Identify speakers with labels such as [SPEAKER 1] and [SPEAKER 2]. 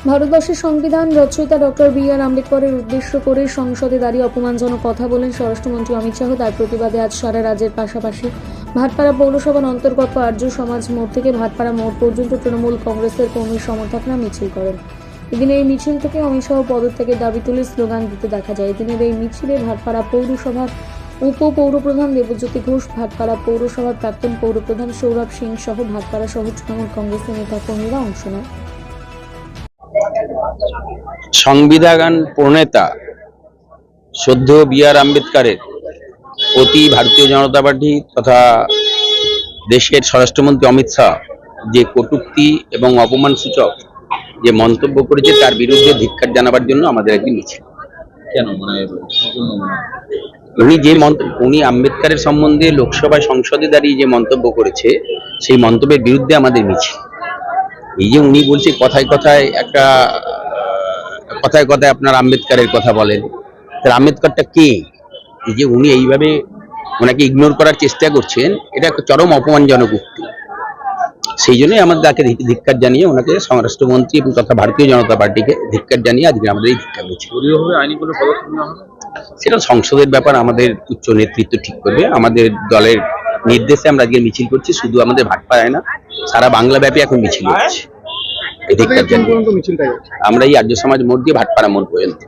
[SPEAKER 1] ভারতবর্ষের সংবিধান রচয়িতা ডক্টর বি.আর. আম্বেদকরের উদ্দেশ্য করে সংসদে দাঁড়িয়ে অপমানজনক কথা বলেন স্বরাষ্ট্রমন্ত্রী অমিত শাহ। তার প্রতিবাদে আজ সারা রাজ্যের পাশাপাশি ভাটপাড়া পৌরসভার অন্তর্গত আর্য সমাজ মোড় থেকে ভাটপাড়া মোড় পর্যন্ত তৃণমূল কংগ্রেসের কর্মী সমর্থকরা মিছিল করেন। এদিন এই মিছিল থেকে অমিত শাহ পদত্যাগের দাবি তুলে স্লোগান দিতে দেখা যায়। এদিনের এই মিছিলে ভাটপাড়া পৌরসভার উপপৌরপ্রধান দেবজ্যোতি ঘোষ, ভাটপাড়া পৌরসভার প্রাক্তন পৌরপ্রধান সৌরভ সিং সহ ভাটপাড়া সহ তৃণমূল কংগ্রেসের নেতা কর্মীরা অংশ নেন।
[SPEAKER 2] সংবিধান প্রণেতা শ্রদ্ধেয় বি.আর. আম্বেদকরের প্রতি ভারতীয় জনতা পার্টি তথা দেশের স্বরাষ্ট্রমন্ত্রী অমিত শাহ যে কটূক্তি এবং অপমানসূচক যে মন্তব্য করেছে তার বিরুদ্ধে ধিক্কার জানাবার জন্য আমাদের একটি মিছিল।
[SPEAKER 3] কেন
[SPEAKER 2] উনি আম্বেদকরের সম্বন্ধে লোকসভায় সংসদে দাঁড়িয়ে যে মন্তব্য করেছে সেই মন্তব্যের বিরুদ্ধে আমাদের মিছিল। এই যে উনি বলছে কথায় কথায় আপনার আম্বেদকরের কথা বলেন, তার আম্বেদকরটা কে? এই যে উনি এইভাবে ওনাকে ইগনোর করার চেষ্টা করছেন, এটা চরম অপমানজনক উক্তি। সেই জন্যই আমাদের তাকে ধিক্কার জানিয়ে ওনাকে স্বরাষ্ট্রমন্ত্রী এবং তথা ভারতীয় জনতা পার্টিকে ধিক্কার জানিয়ে আজকে আমাদের এই ধিক্কার মিছিল। সেটা সংসদের ব্যাপার, আমাদের উচ্চ নেতৃত্ব ঠিক করবে। আমাদের দলের নির্দেশে আমরা আজকে মিছিল করছি। শুধু আমাদের ভাটপাড়ায় না, সারা বাংলা ব্যাপী এখন মিছিল হচ্ছে। এই ধিক্কার জানিয়ে আমরা এই আর্য সমাজ মোড় দিয়ে ভাটপাড়া মোড় পর্যন্ত।